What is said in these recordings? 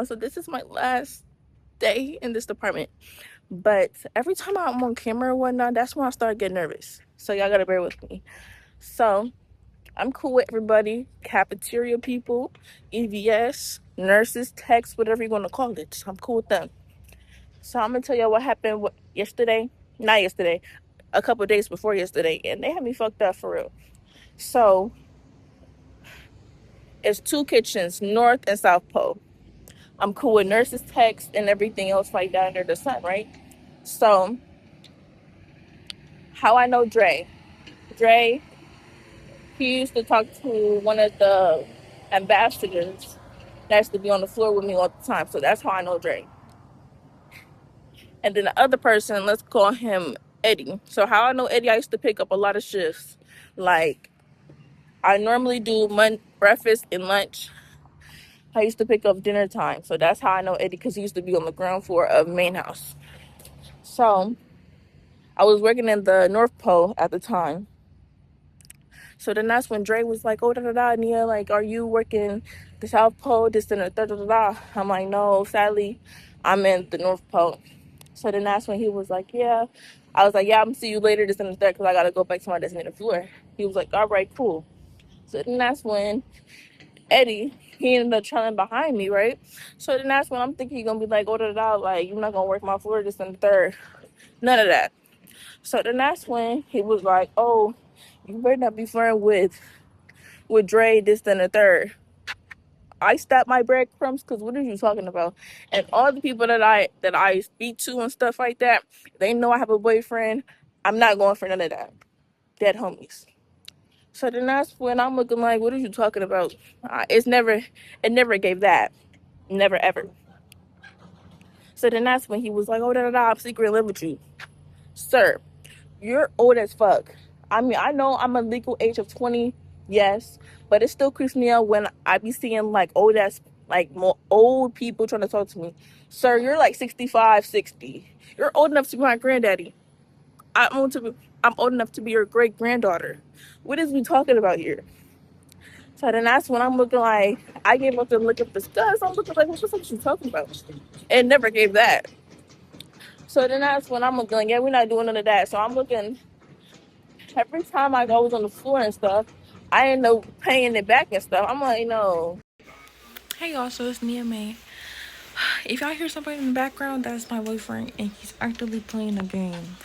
So this is my last day in this department. But every time I'm on camera or whatnot, that's when I start getting nervous. So y'all gotta bear with me. So I'm cool with everybody, cafeteria people, EVS, nurses, techs, whatever you're gonna call it. I'm cool with them. So I'm gonna tell y'all what happened yesterday. Not yesterday, a couple of days before yesterday, and they had me fucked up for real. So it's two kitchens, North and South Pole. I'm cool with nurses, techs, and everything else like that under the sun, right? So how I know Dre? Dre, he used to talk to one of the ambassadors that used to be on the floor with me all the time. So that's how I know Dre. And then the other person, let's call him Eddie. So how I know Eddie, I used to pick up a lot of shifts. Like I normally do breakfast and lunch. I used to pick up dinner time. So that's how I know Eddie, because he used to be on the ground floor of main house. So I was working in the North Pole at the time. So then that's when Dre was like, oh, da da da, Nia, like, are you working the South Pole, this and the da da da da? I'm like, no, sadly, I'm in the North Pole. So then that's when he was like, yeah. I was like, yeah, I'm gonna see you later, this and the third, because I gotta go back to my designated floor. He was like, all right, cool. So then that's when Eddie, he ended up trailing behind me, right? So then that's when I'm thinking he's gonna be like, oh, da da da, like, you're not gonna work my floor, this and the third. None of that. So then that's when he was like, oh, you better not be flirting with Dre, this, and the third. I stopped my breadcrumbs because what are you talking about? And all the people that I speak to and stuff like that, they know I have a boyfriend. I'm not going for none of that. Dead homies. So then that's when I'm looking like, what are you talking about? It never gave that. Never ever. So then that's when he was like, oh, da da da, I'm secretly in love with you. Sir, you're old as fuck. I mean, I know I'm a legal age of 20, yes, but it still creeps me out when I be seeing like old ass, like more old people trying to talk to me. Sir, you're like 65, 60. You're old enough to be my granddaddy. I'm old enough to be your great granddaughter. What is we talking about here? So then that's when I'm looking like I gave up to look up the studs. I'm looking like what the fuck is you talking about? It never gave that. So then that's when I'm looking like, yeah, we're not doing none of that. So I'm looking every time I was on the floor and stuff, I end up paying it back and stuff. I'm like, no. Hey y'all, so it's Nia May. If y'all hear somebody in the background, that's my boyfriend, and he's actively playing a game.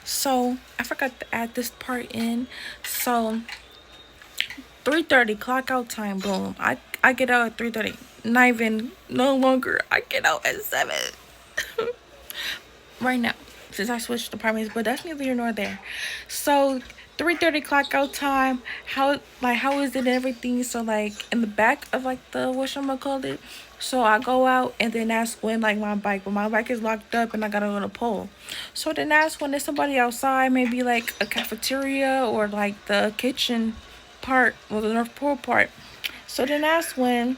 So I forgot to add this part in. So 3:30 clock out time. Boom. I get out at 3:30. Not even no longer. I get out at 7 right now since I switched departments, but that's neither here nor there. So 3:30 clock out time. How is it and everything? So like in the back of like the whatchamacallit. So I go out and then that's when like but my bike is locked up and I gotta go to the pole. So then that's when there's somebody outside, maybe like a cafeteria or like the kitchen part or the North Pole part. So then that's when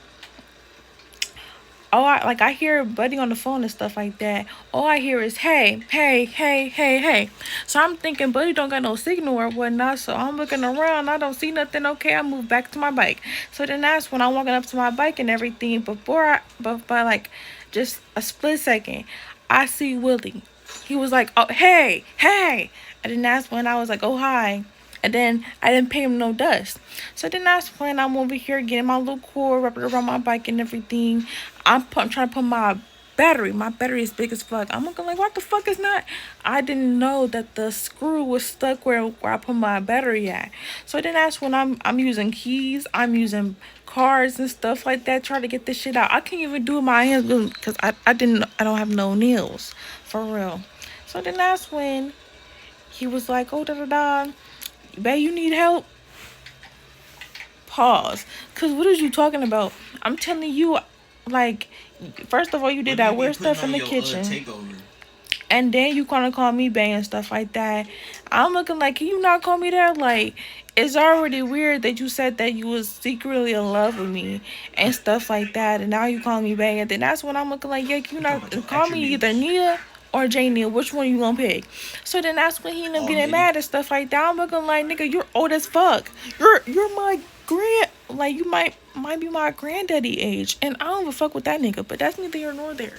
I hear Buddy on the phone and stuff like that. All I hear is hey, hey, hey, hey, hey. So I'm thinking Buddy don't got no signal or whatnot. So I'm looking around. I don't see nothing. Okay, I move back to my bike. So then that's when I'm walking up to my bike and everything. But by like just a split second, I see Willie. He was like, oh hey, hey, and then that's when I was like, oh hi. And then I didn't pay him no dust. So then that's when I'm over here getting my little cord wrapped around my bike and everything. I'm trying to put my battery. My battery is big as fuck. I'm looking like, what the fuck is not? I didn't know that the screw was stuck where I put my battery at. So then that's when I'm using keys. I'm using cards and stuff like that. Trying to get this shit out. I can't even do it with my hands because I don't have no nails for real. So then that's when he was like, oh da da da. Babe, you need help? Pause. Cause what is you talking about? I'm telling you, like, first of all, you did that weird stuff in the kitchen. And then you gonna call me bae and stuff like that. I'm looking like, can you not call me that? Like, it's already weird that you said that you was secretly in love with me and stuff like that. And now you call me bae. And then that's when I'm looking like, yeah, can you not call me either Nia or Jania? Which one you gonna pick? So then that's when he ended up getting mad and stuff like that. I'm looking like, nigga, you're old as fuck. You're my you might be my granddaddy age, and I don't even fuck with that nigga. But that's neither here nor there.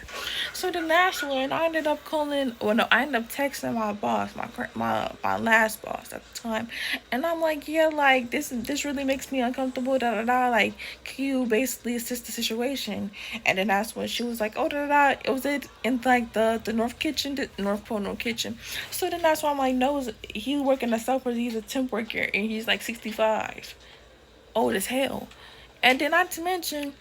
So then that's when I ended up calling. Well, no, I ended up texting my boss, my last boss at the time, and I'm like, yeah, like this really makes me uncomfortable. Da da da. Like, can you basically assist the situation? And then that's when she was like, oh da da da. It was in like the North Kitchen, the North Pole North Kitchen. So then that's why I'm like, no, he's working a Southward. He's a temp worker, and he's like 65, old as hell. And then not to mention,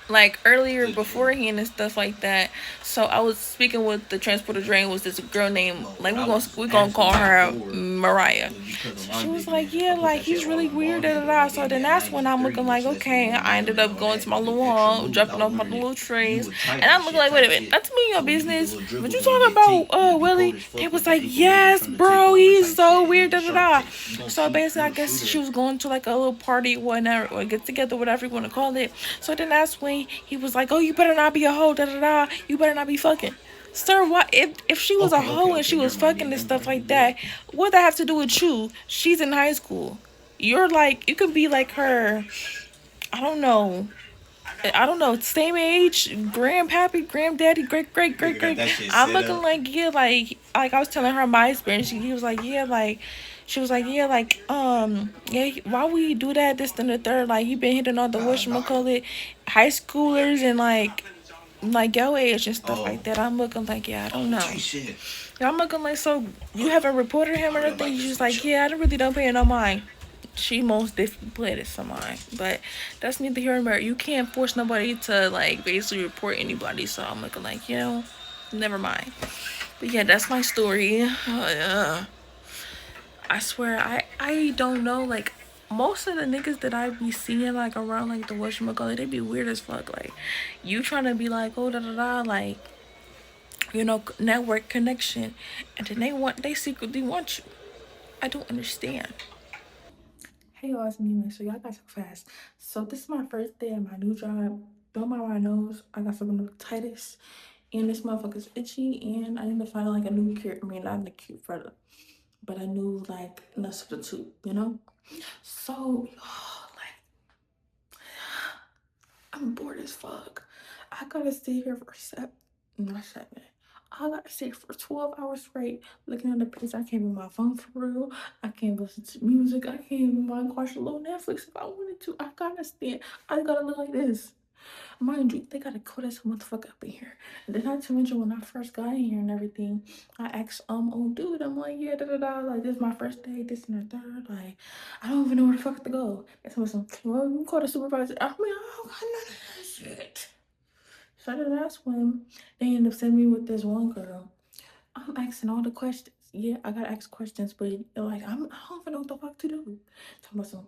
like earlier beforehand and stuff like that. So I was speaking with the transporter drain, was this girl named, like, we're gonna call her Mariah. So she was like, yeah, like he's really weird, da da da. So then that's when I'm looking like, okay, I ended up going to my little hall, dropping off my little trays, and I'm looking like, wait a minute, that's me your business. What you talking about, Willie? They was like, yes, bro, he's so weird, da da da. So basically, I guess she was going to like a little party, whatever, or get together, whatever you want to call it. So then that's when he was like, "Oh, you better not be a hoe, da da da. You better not be fucking." Sir, what if she was a hoe and she was fucking and stuff like that? What that have to do with you? She's in high school. You're like, you could be like her. I don't know. I don't know, same age, grandpappy, granddaddy, great. I'm looking like, yeah, like I was telling her my experience. He was like, yeah, like, she was like, yeah, like, yeah, why would you do that? This and the third. Like, you been hitting all the whatchamacallit, high schoolers and like your age and stuff like that. I'm looking like, yeah, I don't know. Yeah, I'm looking like, so you haven't reported him or nothing? He's just like, yeah, I really don't pay no mind. She most definitely played it some mine, but that's neither here nor there. You can't force nobody to like basically report anybody. So I'm looking like, never mind. But yeah, that's my story. I swear, I don't know. Like, most of the niggas that I be seeing like around like the whatchamacallit, they be weird as fuck. Like, you trying to be like, oh da da da, like, network connection, and then they secretly want you. I don't understand. Hey y'all, it's me. So y'all got so fast. So this is my first day at my new job. Don't mind my nose. I got some titus, and this motherfucker's itchy, and I need to find like a new cure. I mean, not a cure for the, but a new like a substitute. So like, I'm bored as fuck. I gotta stay here for not 7. I gotta stay for 12 hours straight looking at the page. I can't be my phone for real. I can't listen to music. I can't even watch a little Netflix if I wanted to. I gotta stand. I gotta look like this. Mind you, they gotta call this motherfucker up in here. And then not to mention when I first got in here and everything, I asked old dude, I'm like, yeah, da da da, like this is my first day, this and the third, like I don't even know where the fuck to go. And so some, well, you call the supervisor. I mean, I don't got none of that shit. So then that's when they end up sending me with this one girl. I'm asking all the questions. Yeah, I gotta ask questions, but like I don't even know what the fuck to do. So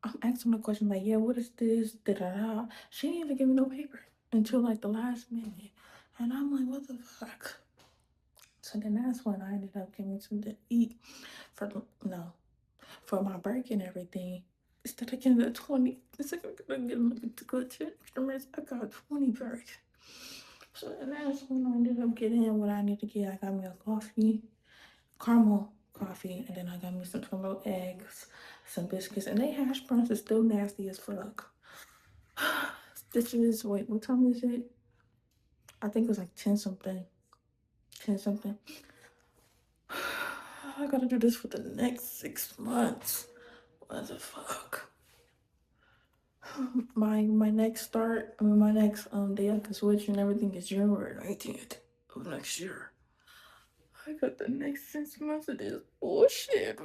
I'm asking the question like, yeah, what is this? Da da da. She didn't even give me no paper until like the last minute, and I'm like, what the fuck? So then that's when I ended up getting something to eat for no for my break and everything. Instead of getting the 20, instead of getting like a good 10 extra minutes, I got 20 breaks. So then that's when I ended up getting what I need to get. I got me a coffee, caramel coffee, and then I got me some scrambled eggs, some biscuits, and they hash browns is still nasty as fuck. This is, wait, what time is it? I think it was like 10 something. 10 something. I gotta do this for the next 6 months. What the fuck? My next my next day I can switch and everything is January 19th of next year. I got the next 6 months of this bullshit.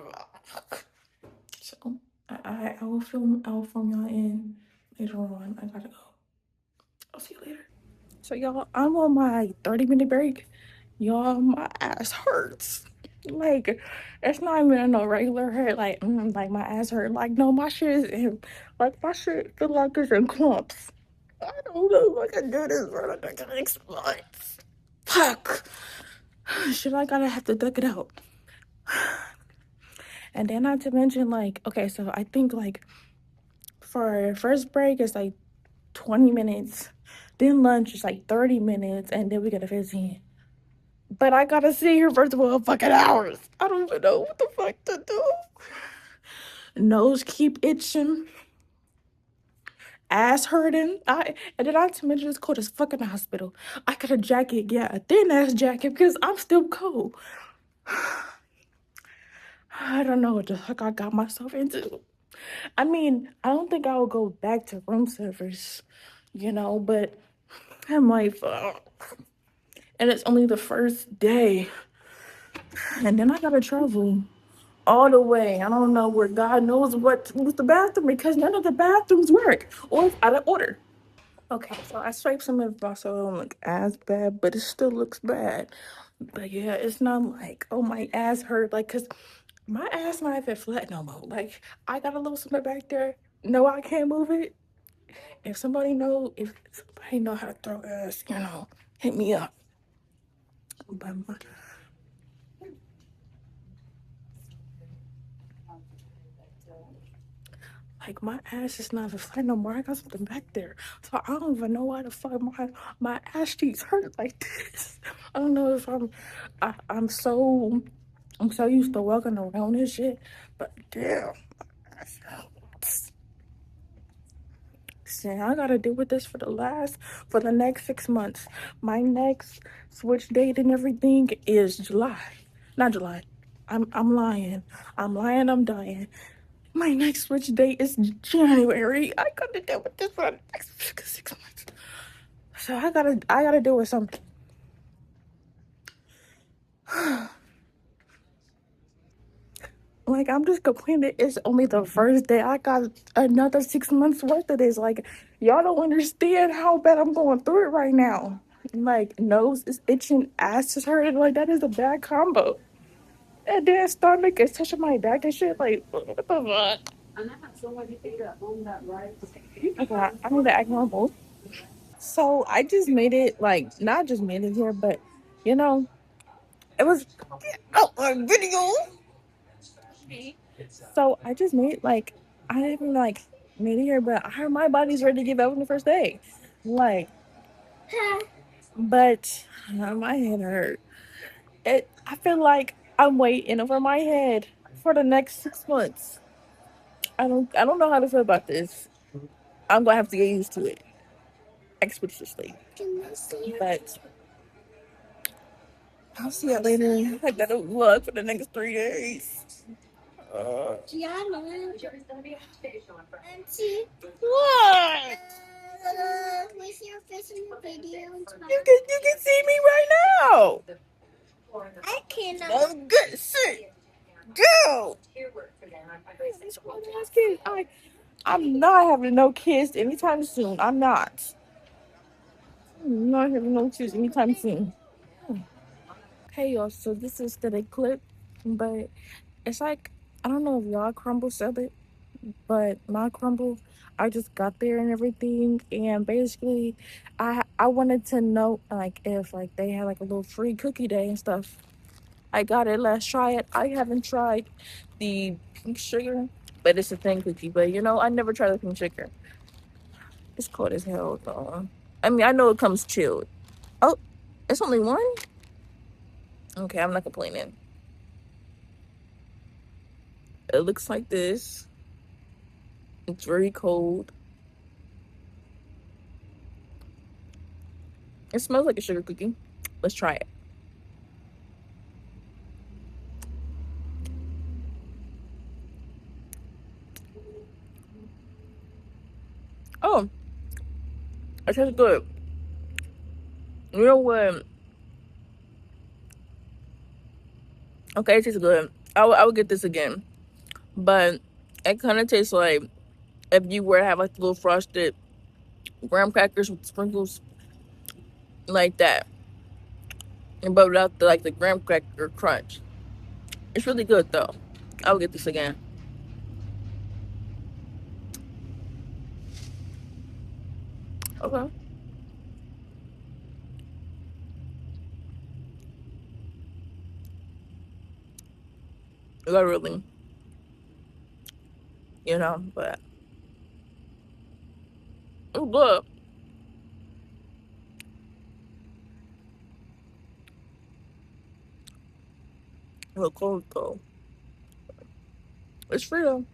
So I will film y'all in later on. I gotta go. I'll see you later. So y'all, I'm on my 30-minute break. Y'all, my ass hurts. Like, it's not even a no regular hurt. Like my ass hurt. Like, no, my shit is in, like my shit feel like it's in clumps. I don't know if I can do this for the next months. Fuck. Should I gotta have to duck it out? And then not to mention, like, okay, so I think like for first break it's like 20 minutes. Then lunch is like 30 minutes, and then we get a 15. But I gotta sit here for 12 fucking hours. I don't even know what the fuck to do. nose keep itching, ass hurting. And then I mentioned it's cold as fuck in the hospital. I got a jacket, yeah, a thin ass jacket because I'm still cold. I don't know what the fuck I got myself into. I mean, I don't think I will go back to room service, but I'm like, fuck. And it's only the first day. And then I gotta travel all the way. I don't know where God knows what's the bathroom because none of the bathrooms work or it's out of order. Okay, so I swiped some of my so it don't look as bad, but it still looks bad. But yeah, it's not like, oh, my ass hurt. Like, cause my ass not even flat no more. Like, I got a little something back there. No, I can't move it. If somebody know how to throw ass, hit me up. But my ass is not even flat no more. I got something back there, so I don't even know why the fuck my ass cheeks hurt like this. I don't know if I'm so used to walking around this shit, but damn. See, I gotta deal with this for the next 6 months. My next switch date and everything is July, not July. I'm lying. I'm lying. I'm dying. My next switch date is January. I gotta deal with this for the next 6 months. So I gotta deal with something. Like, I'm just complaining. It's only the first day. I got another 6 months worth of this. Like, y'all don't understand how bad I'm going through it right now. Like, nose is itching, ass is hurting. Like, that is a bad combo. And then stomach is touching my back and shit. Like, what the fuck? Okay, I need to act normal. So I just made it, like, not just made it here, but you know, it was out on video. So I just made like I haven't like made it here, but I heard my body's ready to give out on the first day. Like, but my head hurt. I feel like I'm waiting over my head for the next 6 months. I don't know how to feel about this. I'm gonna have to get used to it expeditiously. But I'll see you later. I gotta work for the next 3 days. Gianna. Auntie. What? Where's your face in the video? You can see me right now. I cannot. I'm good. Sit. Go. I'm not having no kids anytime soon. I'm not having no kids anytime soon. Hey y'all, so this is the clip, but it's like I don't know if y'all Crumbl sell it, but my Crumbl, I just got there and everything, and basically, I wanted to know like if like they had like a little free cookie day and stuff. I got it. Let's try it. I haven't tried the pink sugar, but it's a thin cookie. But I never tried the pink sugar. It's cold as hell though. I mean, I know it comes chilled. Oh, it's only one. Okay, I'm not complaining. It looks like this. It's very cold. It smells like a sugar cookie. Let's try it. Oh, it tastes good. You know what? Okay, it tastes good. I would get this again. But it kind of tastes like if you were to have like little frosted graham crackers with sprinkles like that. But without the graham cracker crunch. It's really good though. I would get this again. Okay. Literally. But it's good. It's cold though. It's free though.